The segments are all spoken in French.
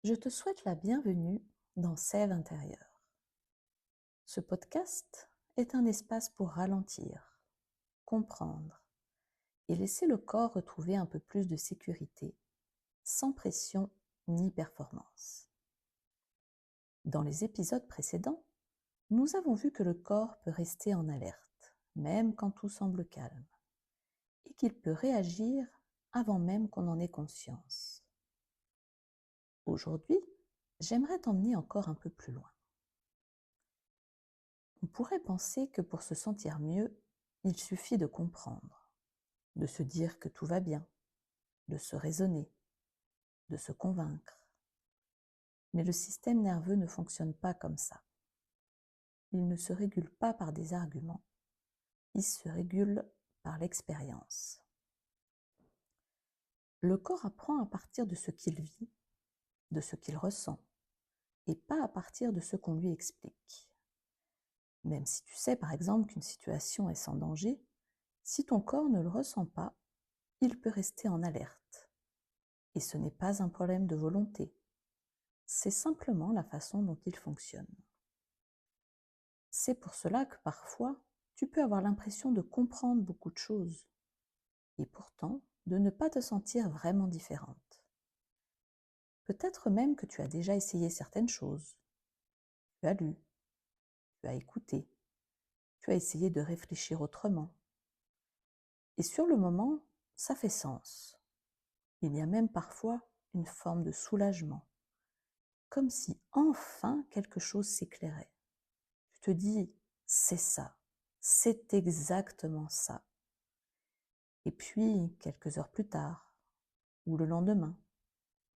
Je te souhaite la bienvenue dans Sève intérieure. Ce podcast est un espace pour ralentir, comprendre et laisser le corps retrouver un peu plus de sécurité, sans pression ni performance. Dans les épisodes précédents, nous avons vu que le corps peut rester en alerte, même quand tout semble calme, et qu'il peut réagir avant même qu'on en ait conscience. Aujourd'hui, j'aimerais t'emmener encore un peu plus loin. On pourrait penser que pour se sentir mieux, il suffit de comprendre, de se dire que tout va bien, de se raisonner, de se convaincre. Mais le système nerveux ne fonctionne pas comme ça. Il ne se régule pas par des arguments, il se régule par l'expérience. Le corps apprend à partir de ce qu'il vit, de ce qu'il ressent, et pas à partir de ce qu'on lui explique. Même si tu sais par exemple qu'une situation est sans danger, si ton corps ne le ressent pas, il peut rester en alerte. Et ce n'est pas un problème de volonté, c'est simplement la façon dont il fonctionne. C'est pour cela que parfois, tu peux avoir l'impression de comprendre beaucoup de choses, et pourtant de ne pas te sentir vraiment différente. Peut-être même que tu as déjà essayé certaines choses. Tu as lu, tu as écouté, tu as essayé de réfléchir autrement. Et sur le moment, ça fait sens. Il y a même parfois une forme de soulagement, comme si enfin quelque chose s'éclairait. Tu te dis, c'est ça, c'est exactement ça. Et puis, quelques heures plus tard, ou le lendemain,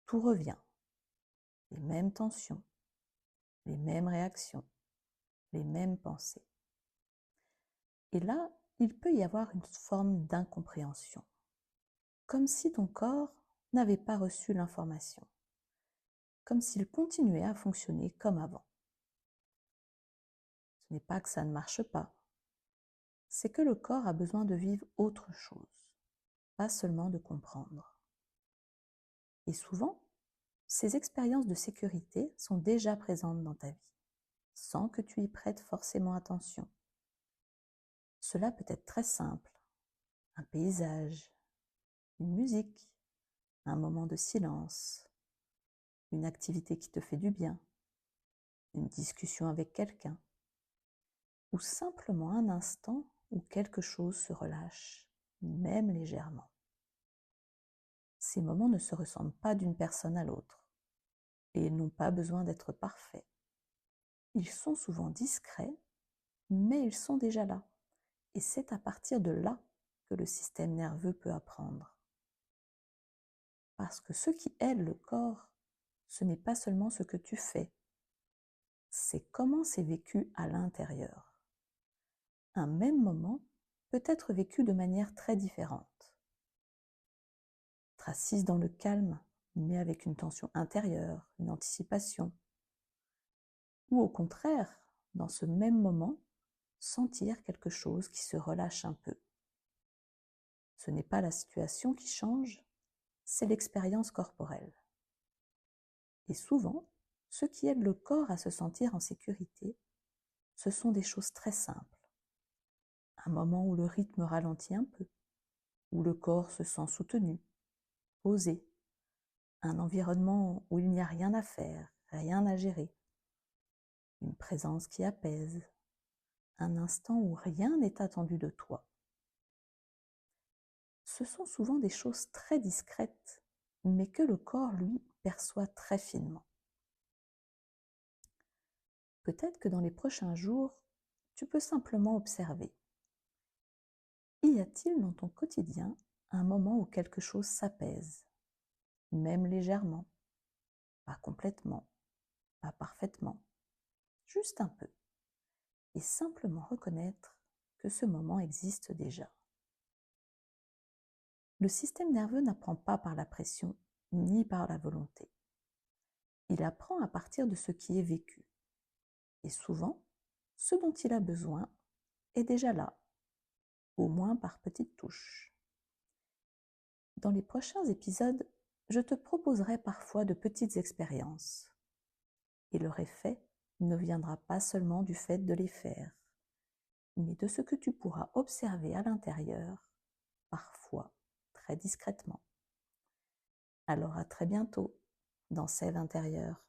tout revient. Les mêmes tensions, les mêmes réactions, les mêmes pensées. Et là, il peut y avoir une forme d'incompréhension, comme si ton corps n'avait pas reçu l'information, comme s'il continuait à fonctionner comme avant. Ce n'est pas que ça ne marche pas, c'est que le corps a besoin de vivre autre chose, pas seulement de comprendre. Et souvent, ces expériences de sécurité sont déjà présentes dans ta vie, sans que tu y prêtes forcément attention. Cela peut être très simple, un paysage, une musique, un moment de silence, une activité qui te fait du bien, une discussion avec quelqu'un, ou simplement un instant où quelque chose se relâche, même légèrement. Ces moments ne se ressemblent pas d'une personne à l'autre, et ils n'ont pas besoin d'être parfaits. Ils sont souvent discrets, mais ils sont déjà là. Et c'est à partir de là que le système nerveux peut apprendre. Parce que ce qui aide le corps, ce n'est pas seulement ce que tu fais, c'est comment c'est vécu à l'intérieur. Un même moment peut être vécu de manière très différente. Être assise dans le calme, mais avec une tension intérieure, une anticipation. Ou au contraire, dans ce même moment, sentir quelque chose qui se relâche un peu. Ce n'est pas la situation qui change, c'est l'expérience corporelle. Et souvent, ce qui aide le corps à se sentir en sécurité, ce sont des choses très simples. Un moment où le rythme ralentit un peu, où le corps se sent soutenu, posé. Un environnement où il n'y a rien à faire, rien à gérer. Une présence qui apaise. Un instant où rien n'est attendu de toi. Ce sont souvent des choses très discrètes, mais que le corps, lui, perçoit très finement. Peut-être que dans les prochains jours, tu peux simplement observer. Y a-t-il dans ton quotidien un moment où quelque chose s'apaise, même légèrement, pas complètement, pas parfaitement, juste un peu, et simplement reconnaître que ce moment existe déjà. Le système nerveux n'apprend pas par la pression ni par la volonté. Il apprend à partir de ce qui est vécu. Et souvent, ce dont il a besoin est déjà là, au moins par petites touches. Dans les prochains épisodes, je te proposerai parfois de petites expériences. Et leur effet ne viendra pas seulement du fait de les faire, mais de ce que tu pourras observer à l'intérieur, parfois très discrètement. Alors à très bientôt dans Sève intérieure.